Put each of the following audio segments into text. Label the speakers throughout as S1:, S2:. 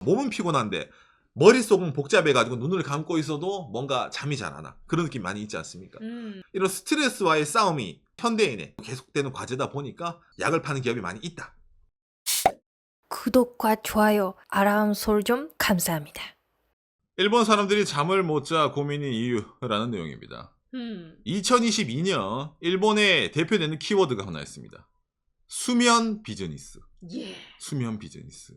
S1: 몸은 피곤한데 머릿속은 복잡해가지고 눈을 감고 있어도 뭔가 잠이 잘 안 와. 그런 느낌 많이 있지 않습니까? 이런 스트레스와의 싸움이 현대인에 계속되는 과제다 보니까 약을 파는 기업이 많이 있다.
S2: 구독과 좋아요, 알람 설정 감사합니다.
S1: 일본 사람들이 잠을 못 자 고민인 이유라는 내용입니다. 2022년 일본에 대표되는 키워드가 하나 있습니다. 수면 비즈니스.
S3: 예.
S1: 수면 비즈니스.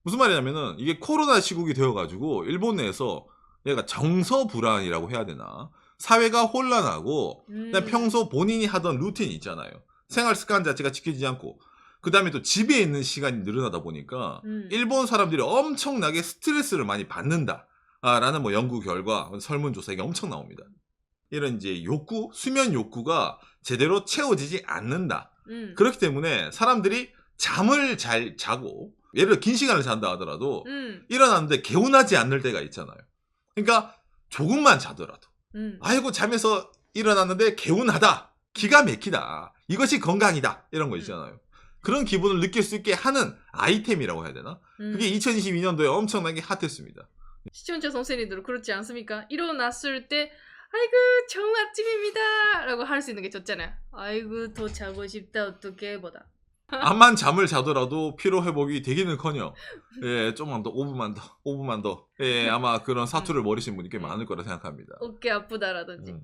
S1: 무슨 말이냐면은 이게 코로나 시국이 되어가지고 일본 내에서 얘가 정서 불안이라고 해야 되나? 사회가 혼란하고 그냥 평소 본인이 하던 루틴이 있잖아요. 생활 습관 자체가 지켜지지 않고 그 다음에 또 집에 있는 시간이 늘어나다 보니까 일본 사람들이 엄청나게 스트레스를 많이 받는다. 라는 뭐 연구 결과 설문조사 이게 엄청 나옵니다. 이런 이제 욕구, 수면 욕구가 제대로 채워지지 않는다. 그렇기 때문에 사람들이 잠을 잘 자고 예를 들어 긴 시간을 잔다 하더라도 일어났는데 개운하지 않을 때가 있잖아요. 그러니까 조금만 자더라도 아이고 잠에서 일어났는데 개운하다. 기가 막히다. 이것이 건강이다. 이런 거 있잖아요. 그런 기분을 느낄 수 있게 하는 아이템이라고 해야 되나? 그게 2022년도에 엄청나게 핫했습니다.
S3: 시청자 선생님들은 그렇지 않습니까? 일어났을 때 아이고 좋은 아침입니다 라고 할 수 있는 게 좋잖아요. 아이고 더 자고 싶다 어떡해 보다.
S1: 암만 잠을 자더라도 피로 회복이 되기는커녕 예, 좀만 더 5분만 더 예, 아마 그런 사투를 벌이신 분이 꽤 많을 거라 생각합니다.
S3: 어깨 아프다라든지.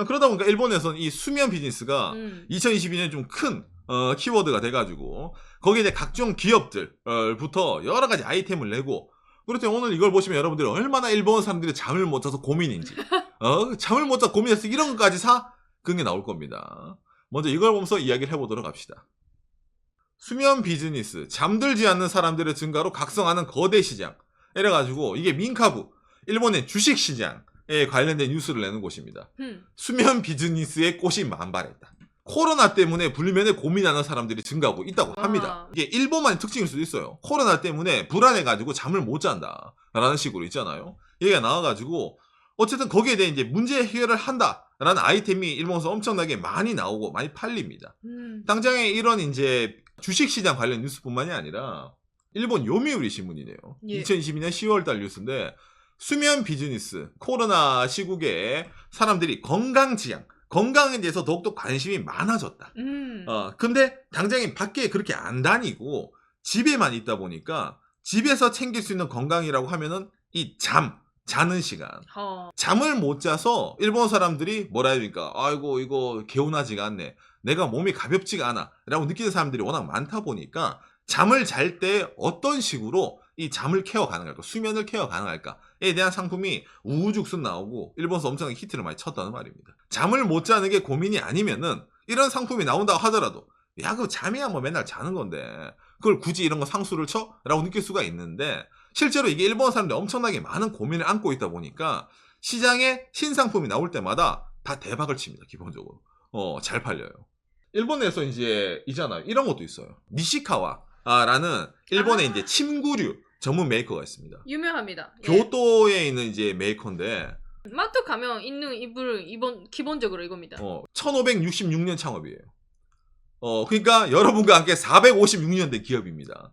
S1: 그러다 보니까 일본에서는 이 수면 비즈니스가 2022년에 좀 큰 키워드가 돼가지고 거기에 이제 각종 기업들부터 여러 가지 아이템을 내고 그렇죠. 오늘 이걸 보시면 여러분들이 얼마나 일본 사람들이 잠을 못 자서 고민인지 잠을 못 자 고민해서 이런 것까지 사? 그런 게 나올 겁니다. 먼저 이걸 보면서 이야기를 해보도록 합시다. 수면 비즈니스, 잠들지 않는 사람들의 증가로 각성하는 거대 시장. 이래가지고 이게 민카부, 일본의 주식시장에 관련된 뉴스를 내는 곳입니다. 수면 비즈니스의 꽃이 만발했다. 코로나 때문에 불면에 고민하는 사람들이 증가하고 있다고 합니다. 이게 일본만의 특징일 수도 있어요. 코로나 때문에 불안해가지고 잠을 못 잔다 라는 식으로 있잖아요. 얘기가 나와가지고 어쨌든 거기에 대해 이제 문제 해결을 한다 라는 아이템이 일본에서 엄청나게 많이 나오고 많이 팔립니다. 당장에 이런 이제 주식시장 관련 뉴스뿐만이 아니라 일본 요미우리 신문이네요.
S3: 예.
S1: 2022년 10월달 뉴스인데 수면 비즈니스, 코로나 시국에 사람들이 건강지향, 건강에 대해서 더욱더 관심이 많아졌다. 근데 당장에 밖에 그렇게 안 다니고 집에만 있다 보니까 집에서 챙길 수 있는 건강이라고 하면은 이 자는 시간. 잠을 못 자서 일본 사람들이 뭐라 해야 됩니까? 아이고 이거 개운하지가 않네. 내가 몸이 가볍지가 않아 라고 느끼는 사람들이 워낙 많다 보니까 잠을 잘 때 어떤 식으로 이 잠을 케어 가능할까, 수면을 케어 가능할까에 대한 상품이 우후죽순 나오고 일본에서 엄청나게 히트를 많이 쳤다는 말입니다. 잠을 못 자는 게 고민이 아니면은 이런 상품이 나온다고 하더라도 야, 그 잠이야 뭐 맨날 자는 건데 그걸 굳이 이런 거 상수를 쳐? 라고 느낄 수가 있는데 실제로 이게 일본 사람들이 엄청나게 많은 고민을 안고 있다 보니까 시장에 신상품이 나올 때마다 다 대박을 칩니다. 기본적으로. 잘 팔려요. 일본에서 이제 있잖아요. 이런 것도 있어요. 니시카와라는 일본의 이제 침구류 전문 메이커가 있습니다.
S3: 유명합니다.
S1: 교토에 있는 이제 메이커인데
S3: 마트 가면 있는 이불 기본적으로 이겁니다.
S1: 1566년 창업이에요. 그러니까 여러분과 함께 456년 된 기업입니다.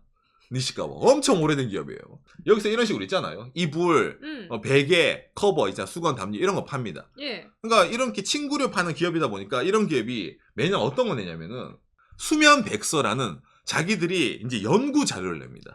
S1: 니시카와 엄청 오래된 기업이에요. 여기서 이런 식으로 있잖아요. 이불, 베개, 커버, 있잖아 수건, 담요 이런 거 팝니다.
S3: 예.
S1: 그러니까 이렇게 침구류 파는 기업이다 보니까 이런 기업이 매년 어떤 거 내냐면은 수면 백서라는 자기들이 이제 연구 자료를 냅니다.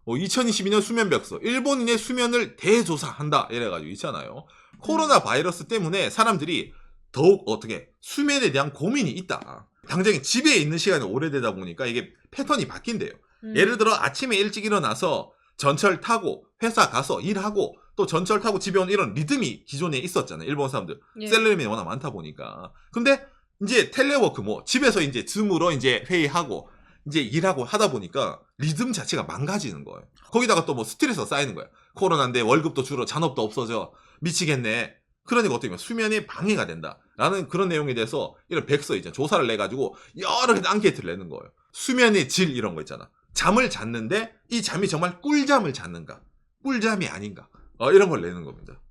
S1: 2022년 수면 백서, 일본인의 수면을 대조사한다 이래가지고 있잖아요. 코로나 바이러스 때문에 사람들이 더욱 어떻게 수면에 대한 고민이 있다. 당장에 집에 있는 시간이 오래되다 보니까 이게 패턴이 바뀐대요. 예를 들어 아침에 일찍 일어나서 전철 타고 회사 가서 일하고 또 전철 타고 집에 오는 이런 리듬이 기존에 있었잖아요. 일본 사람들.
S3: 예.
S1: 셀러리맨이 워낙 많다 보니까. 근데 이제 텔레워크 뭐 집에서 이제 줌으로 이제 회의하고 이제 일하고 하다 보니까 리듬 자체가 망가지는 거예요. 거기다가 또 뭐 스트레스가 쌓이는 거예요. 코로나인데 월급도 줄어, 잔업도 없어져. 미치겠네. 그러니까 어떻게 보면 수면에 방해가 된다. 라는 그런 내용에 대해서 이런 백서 있잖아. 조사를 내가지고 여러 개 앙케이트를 내는 거예요. 수면의 질 이런 거 있잖아. 잠을 잤는데 이 잠이 정말 꿀잠을 잤는가? 꿀잠이 아닌가? 이런 걸 내는 겁니다.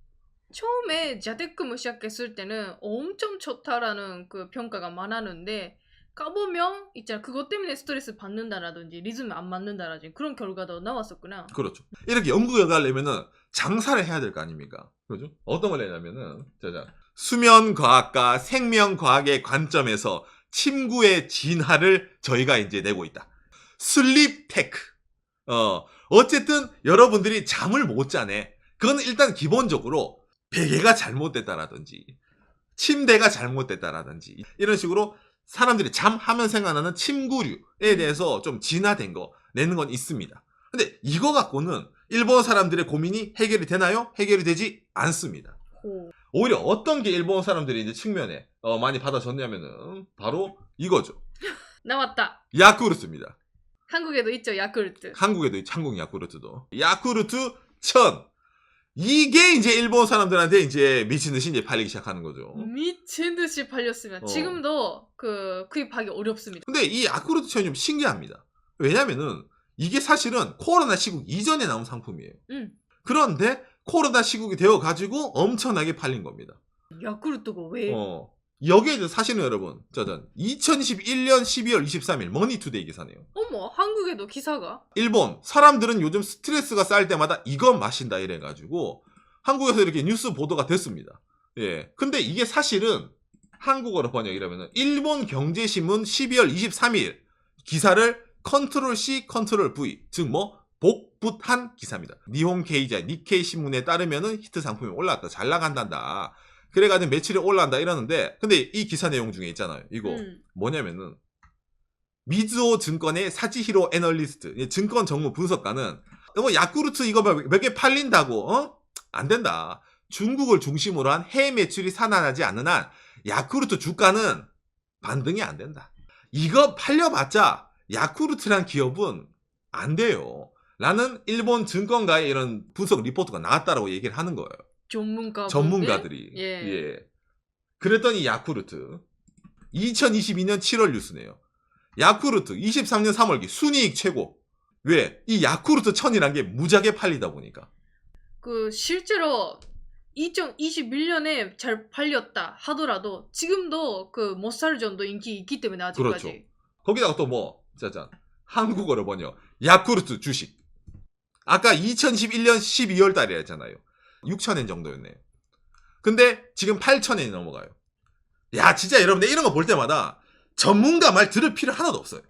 S3: 처음에 자택근무 시작했을 때는 엄청 좋다라는 그 평가가 많았는데 까보면 있잖아. 그것 때문에 스트레스 받는다라든지 리듬 안 맞는다라든지 그런 결과도 나왔었구나.
S1: 그렇죠. 이렇게 연구 결과를 내면은 장사를 해야 될 거 아닙니까? 그죠? 어떤 걸 내냐면은, 자자. 수면과학과 생명과학의 관점에서 침구의 진화를 저희가 이제 내고 있다. 슬립 테크. 어쨌든 여러분들이 잠을 못 자네. 그건 일단 기본적으로 베개가 잘못됐다라든지, 침대가 잘못됐다라든지, 이런 식으로 사람들이 잠하면 생각나는 침구류에 대해서 좀 진화된 거 내는 건 있습니다. 근데 이거 갖고는 일본 사람들의 고민이 해결이 되나요? 해결이 되지 않습니다. 오히려 어떤 게 일본 사람들이 이제 측면에 많이 받아줬냐면은 바로 이거죠.
S3: 나왔다.
S1: 야쿠르트입니다.
S3: 한국에도 있죠, 야쿠르트.
S1: 한국에도 있죠. 한국 야쿠르트도. 야쿠르트 1000. 이게 이제 일본 사람들한테 이제 미친 듯이 이제 팔리기 시작하는 거죠.
S3: 미친 듯이 팔렸으면 지금도 구입하기 어렵습니다.
S1: 근데 이 야쿠르트 1000이 좀 신기합니다. 왜냐면은 이게 사실은 코로나 시국 이전에 나온 상품이에요. 그런데 코로나 시국이 되어가지고 엄청나게 팔린 겁니다.
S3: 야쿠르트가 왜?
S1: 여기에 이제 사실은 여러분, 짜잔. 2021년 12월 23일 머니투데이 기사네요.
S3: 어머, 한국에도 기사가?
S1: 일본 사람들은 요즘 스트레스가 쌓일 때마다 이거 마신다 이래가지고 한국에서 이렇게 뉴스 보도가 됐습니다. 예. 근데 이게 사실은 한국어로 번역이라면 일본 경제신문 12월 23일 기사를 컨트롤 C, 컨트롤 V, 즉 뭐 복붙한 기사입니다. 니혼 케이자, 니케이 신문에 따르면은 히트 상품이 올라왔다, 잘 나간단다. 그래가지고 며칠에 올라간다 이러는데, 근데 이 기사 내용 중에 있잖아요. 이거 뭐냐면은 미즈오 증권의 사지히로 애널리스트, 증권 정무 분석가는 뭐 야쿠르트 이거 몇 개 팔린다고 안 된다. 중국을 중심으로 한 해외 매출이 살아나지 않는 한 야쿠르트 주가는 반등이 안 된다. 이거 팔려봤자 야쿠르트란 기업은 안 돼요. 라는 일본 증권가의 이런 분석 리포트가 나왔다라고 얘기를 하는 거예요. 전문가들이. 예. 그랬더니 야쿠르트 2022년 7월 뉴스네요. 야쿠르트 23년 3월기 순이익 최고. 왜? 이 야쿠르트 1000이란 게 무지하게 팔리다 보니까.
S3: 실제로 2021년에 잘 팔렸다 하더라도 지금도 못 살 정도 인기 있기 때문에 아직까지.
S1: 그렇죠. 거기다가 또 뭐, 짜잔. 한국어로 번역. 야쿠르트 주식. 아까 2011년 12월 달에 했잖아요. 6,000엔 정도였네요. 근데 지금 8,000엔이 넘어가요. 야, 진짜 여러분들 이런 거 볼 때마다 전문가 말 들을 필요 하나도 없어요.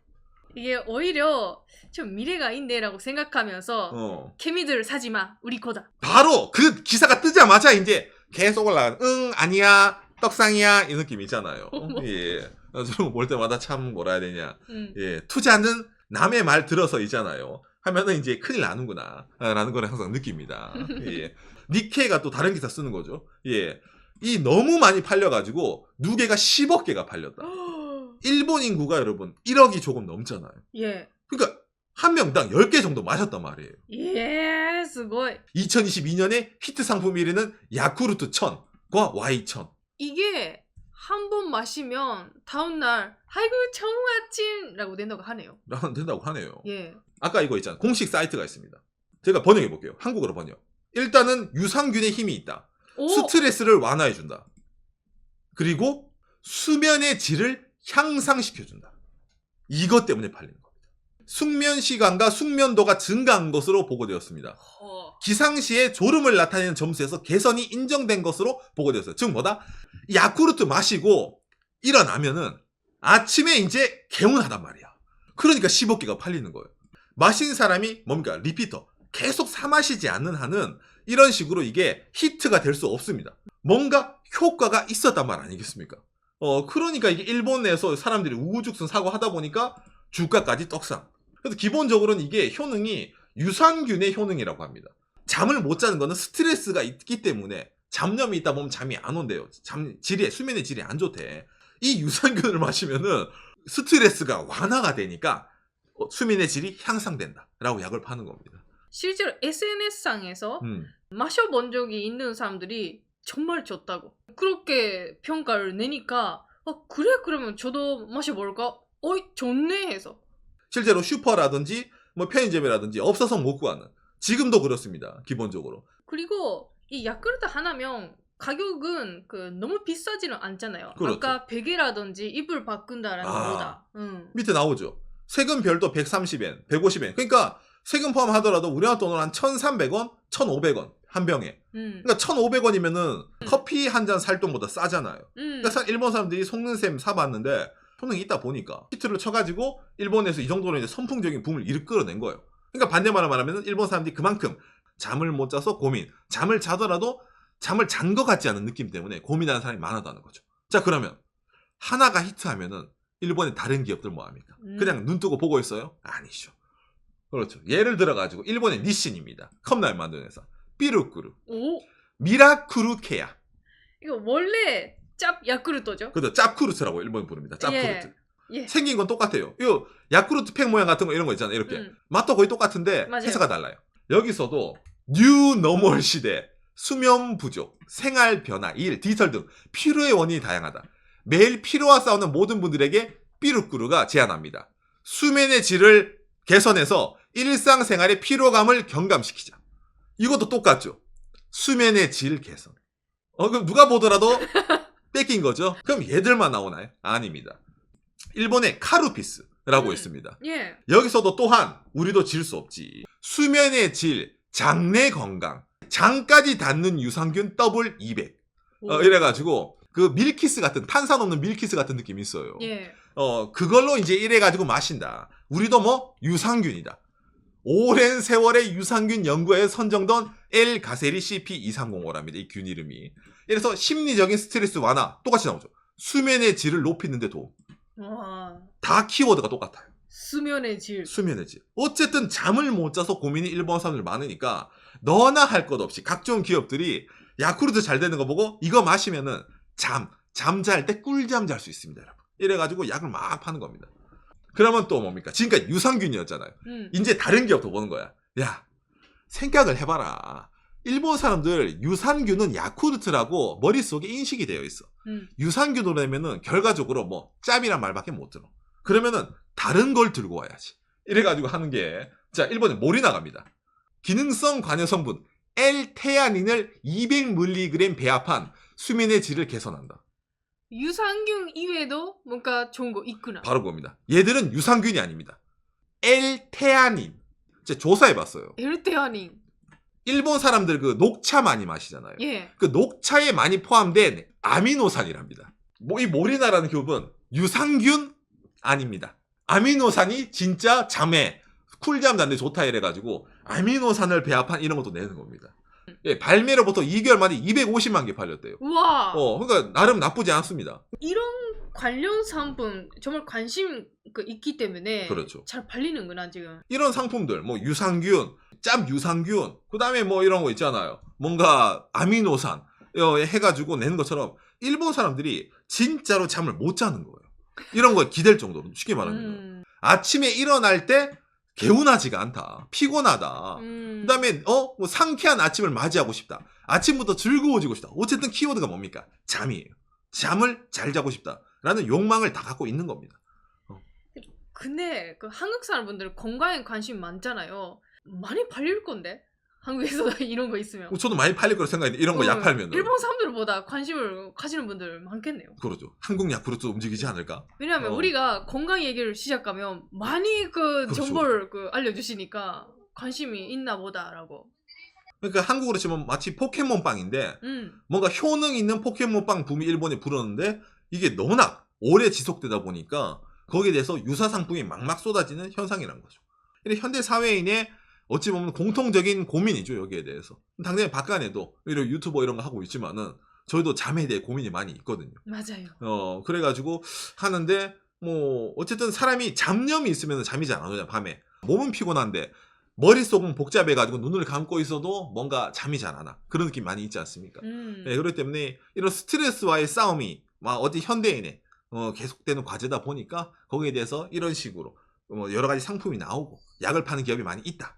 S3: 이게 오히려 좀 미래가 있네라고 생각하면서 케미들 사지마, 우리 거다.
S1: 바로 그 기사가 뜨자마자 이제 계속 올라가는 아니야, 떡상이야 이 느낌 있잖아요. 예. 저런 거 볼 때마다 참 뭐라 해야 되냐. 예, 투자는 남의 말 들어서 있잖아요. 하면은 이제 큰일 나는구나 라는 걸 항상 느낍니다. 예. 니케이가 또 다른 기사 쓰는 거죠. 예. 이 너무 많이 팔려가지고 누계가 10억 개가 팔렸다. 일본 인구가 여러분 1억이 조금 넘잖아요.
S3: 예.
S1: 그러니까 한 명당 10개 정도 마셨단 말이에요.
S3: 예, すごい.
S1: 2022년에 히트 상품 1위는 야쿠르트 1000과 Y1000.
S3: 이게 한 번 마시면 다음날 아이고 좋은 아침라고 된다고 하네요.
S1: 된다고 하네요.
S3: 예.
S1: 아까 이거 있잖아요. 공식 사이트가 있습니다. 제가 번역해 볼게요. 한국어로 번역. 일단은 유산균의 힘이 있다. 스트레스를 완화해준다. 그리고 수면의 질을 향상시켜준다. 이것 때문에 팔리는 겁니다. 숙면 시간과 숙면도가 증가한 것으로 보고되었습니다. 기상시에 졸음을 나타내는 점수에서 개선이 인정된 것으로 보고되었어요. 즉 뭐다? 야쿠르트 마시고 일어나면은 아침에 이제 개운하단 말이야. 그러니까 15개가 팔리는 거예요. 마신 사람이 뭡니까? 리피터. 계속 사 마시지 않는 한은 이런 식으로 이게 히트가 될 수 없습니다. 뭔가 효과가 있었단 말 아니겠습니까? 그러니까 이게 일본 내에서 사람들이 우후죽순 사고 하다 보니까 주가까지 떡상. 그래서 기본적으로는 이게 효능이 유산균의 효능이라고 합니다. 잠을 못 자는 거는 스트레스가 있기 때문에 잡념이 있다 보면 잠이 안 온대요. 수면의 질이 안 좋대. 이 유산균을 마시면은 스트레스가 완화가 되니까 수면의 질이 향상된다 라고 약을 파는 겁니다.
S3: 실제로 SNS상에서 마셔본 적이 있는 사람들이 정말 좋다고 그렇게 평가를 내니까 그래 그러면 저도 마셔볼까? 좋네 해서
S1: 실제로 슈퍼라든지 뭐 편의점이라든지 없어서 못 구하는 지금도 그렇습니다. 기본적으로.
S3: 그리고 이 야쿠르트 하나면 가격은 너무 비싸지는 않잖아요.
S1: 그렇죠.
S3: 아까 베개라든지 이불 바꾼다라는 것보다.
S1: 밑에 나오죠. 세금 별도 130엔, 150엔. 그러니까 세금 포함하더라도 우리나라 돈으로 한 1,300원, 1,500원 한 병에. 그러니까 1,500원이면은 커피 한 잔 살 돈보다 싸잖아요. 그러니까 일본 사람들이 속는 셈 사봤는데 효능이 있다 보니까 히트를 쳐가지고 일본에서 이 정도로 이제 선풍적인 붐을 이끌어낸 거예요. 그러니까 반대말로 말하면 일본 사람들이 그만큼 잠을 못 자서 고민, 잠을 자더라도 잠을 잔 것 같지 않은 느낌 때문에 고민하는 사람이 많았다는 거죠. 자, 그러면 하나가 히트하면은 일본의 다른 기업들 뭐 합니까? 그냥 눈 뜨고 보고 있어요? 아니죠. 그렇죠. 예를 들어가지고 일본의 니신입니다. 컵라면 만드는 회사. 삐루꾸루.
S3: 오?
S1: 미라쿠루케야.
S3: 이거 원래 짭 야쿠르토죠?
S1: 그죠. 짭쿠르트라고 일본 부릅니다. 짭쿠르트.
S3: 예.
S1: 생긴 건 똑같아요. 이거 야쿠르트 팩 모양 같은 거 이런 거 있잖아요. 이렇게. 맛도 거의 똑같은데
S3: 맞아요.
S1: 회사가 달라요. 여기서도 뉴 노멀 시대, 수면 부족, 생활 변화, 일, 디지털 등 피로의 원인이 다양하다. 매일 피로와 싸우는 모든 분들에게 삐루꾸루가 제안합니다. 수면의 질을 개선해서 일상생활의 피로감을 경감시키자. 이것도 똑같죠. 수면의 질 개선. 그럼 누가 보더라도 뺏긴 거죠. 그럼 얘들만 나오나요? 아닙니다. 일본의 카루피스라고 있습니다.
S3: 예.
S1: 여기서도 또한 우리도 질 수 없지. 수면의 질, 장내 건강, 장까지 닿는 유산균 더블 200. 이래가지고 그 밀키스 같은 탄산 없는 밀키스 같은 느낌이 있어요.
S3: 예.
S1: 그걸로 이제 이래가지고 마신다. 우리도 뭐 유산균이다. 오랜 세월의 유산균 연구에 선정된 L-가세리 CP2305랍니다. 이 균 이름이. 그래서 심리적인 스트레스 완화 똑같이 나오죠. 수면의 질을 높이는 데 도움.
S3: 와.
S1: 다 키워드가 똑같아요.
S3: 수면의 질.
S1: 수면의 질. 어쨌든 잠을 못 자서 고민이 일본 사람들 많으니까 너나 할 것 없이 각종 기업들이 야쿠르트 잘 되는 거 보고 이거 마시면은 잠잘 때 꿀잠 잘 수 있습니다, 여러분. 이래가지고 약을 막 파는 겁니다. 그러면 또 뭡니까? 지금까지 유산균이었잖아요. 이제 다른 기업도 보는 거야. 야, 생각을 해봐라. 일본 사람들 유산균은 야쿠르트라고 머릿속에 인식이 되어 있어. 유산균으로 내면은 결과적으로 뭐 짭이란 말밖에 못 들어. 그러면은 다른 걸 들고 와야지. 이래가지고 하는 게, 자, 일본에 몰이 나갑니다. 기능성 관여 성분 L-테아닌을 200mg 배합한 수면의 질을 개선한다.
S3: 유산균 이외에도 뭔가 좋은 거 있구나.
S1: 바로 그겁니다. 얘들은 유산균이 아닙니다. L-테아닌. 제가 조사해봤어요.
S3: 에르테아닌.
S1: 일본 사람들 그 녹차 많이 마시잖아요.
S3: 예.
S1: 그 녹차에 많이 포함된 아미노산이랍니다. 이 모리나라는 기업은 유산균 아닙니다. 아미노산이 진짜 잠에 쿨잠 자는데 좋다 이래가지고 아미노산을 배합한 이런 것도 내는 겁니다. 예, 발매로부터 2개월 만에 250만 개 팔렸대요.
S3: 우와.
S1: 그러니까 나름 나쁘지 않습니다.
S3: 이런 관련 상품 정말 관심 있기 때문에
S1: 그렇죠.
S3: 잘 팔리는구나 지금.
S1: 이런 상품들 뭐 유산균, 짭 유산균, 그다음에 뭐 이런 거 있잖아요. 뭔가 아미노산 해가지고 내는 것처럼 일본 사람들이 진짜로 잠을 못 자는 거예요. 이런 거에 기댈 정도로 쉽게 말하면 아침에 일어날 때 개운하지가 않다. 피곤하다. 그다음에 뭐 상쾌한 아침을 맞이하고 싶다. 아침부터 즐거워지고 싶다. 어쨌든 키워드가 뭡니까? 잠이에요. 잠을 잘 자고 싶다라는 욕망을 다 갖고 있는 겁니다.
S3: 근데 한국 사람분들 건강에 관심 많잖아요. 많이 팔릴 건데 한국에서 이런 거 있으면.
S1: 저도 많이 팔릴 거라 생각했는데 이런 거 약 팔면
S3: 일본 사람들보다 관심을 가지는 분들 많겠네요.
S1: 그렇죠. 한국 야쿠르트 움직이지 않을까?
S3: 왜냐하면 우리가 건강 얘기를 시작하면 많이
S1: 그렇죠.
S3: 정보를 알려주시니까 관심이 있나 보다라고.
S1: 그러니까 한국으로 치면 마치 포켓몬빵인데 뭔가 효능 있는 포켓몬빵 붐이 일본에 불었는데 이게 너무나 오래 지속되다 보니까 거기에 대해서 유사 상품이 막막 쏟아지는 현상이라는 거죠. 현대 사회인의 어찌 보면 공통적인 고민이죠, 여기에 대해서. 당연히 바깥에도 이런 유튜버 이런 거 하고 있지만은 저희도 잠에 대해 고민이 많이 있거든요.
S3: 맞아요.
S1: 그래가지고 하는데 뭐 어쨌든 사람이 잡념이 있으면 잠이 잘 안 오잖아요, 밤에. 몸은 피곤한데 머릿속은 복잡해가지고 눈을 감고 있어도 뭔가 잠이 잘 안 와. 그런 느낌 많이 있지 않습니까? 네, 그렇기 때문에 이런 스트레스와의 싸움이 막 어디 현대인의 계속되는 과제다 보니까 거기에 대해서 이런 식으로 여러 가지 상품이 나오고 약을 파는 기업이 많이 있다.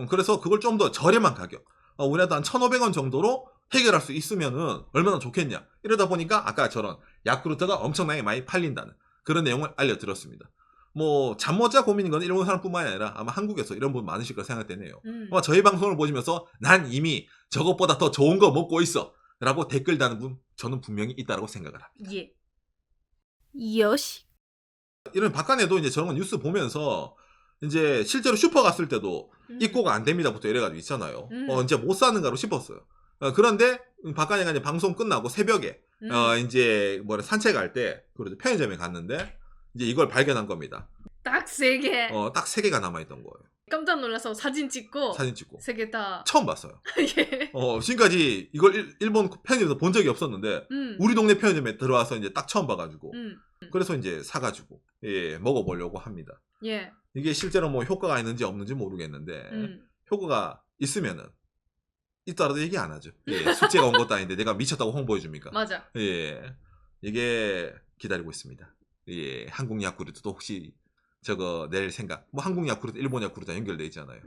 S1: 그래서 그걸 좀 더 저렴한 가격, 우리나라도 한 1,500원 정도로 해결할 수 있으면은 얼마나 좋겠냐. 이러다 보니까 아까처럼 야쿠르트가 엄청나게 많이 팔린다는 그런 내용을 알려드렸습니다. 뭐 잠 못 자 고민인 건 일본 사람뿐만이 아니라 아마 한국에서 이런 분 많으실 거라 생각되네요. 저희 방송을 보시면서 난 이미 저것보다 더 좋은 거 먹고 있어 라고 댓글 다는 분 저는 분명히 있다라고 생각을 합니다.
S3: 예.
S2: 요시.
S1: 이런 박한혜도 이제 저런 거 뉴스 보면서 이제 실제로 슈퍼 갔을 때도 입고가 안 됩니다부터 이래가지고 있잖아요. 이제 못 사는가로 싶었어요. 그런데 박한혜가 이제 방송 끝나고 새벽에 이제 뭐래 산책할 때 그러죠 편의점에 갔는데 이제 이걸 발견한 겁니다.
S3: 딱 3개.
S1: 딱 3개가 남아있던 거예요.
S3: 깜짝 놀라서 사진 찍고
S1: 사진 찍고
S3: 3개 다.
S1: 처음 봤어요.
S3: 예.
S1: 지금까지 이걸 일본 편의점에서 본 적이 없었는데 우리 동네 편의점에 들어와서 이제 딱 처음 봐가지고 그래서 이제 사가지고 예 먹어보려고 합니다.
S3: 예.
S1: 이게 실제로 뭐 효과가 있는지 없는지 모르겠는데 효과가 있으면은 있더라도 얘기 안 하죠. 예, 숙제가 온 것도 아닌데 내가 미쳤다고 홍보해 줍니까?
S3: 맞아.
S1: 예, 이게 기다리고 있습니다. 예, 한국 야쿠르트도 혹시 저거 낼 생각? 뭐 한국 야쿠르트, 일본 야쿠르트 연결돼 있잖아요.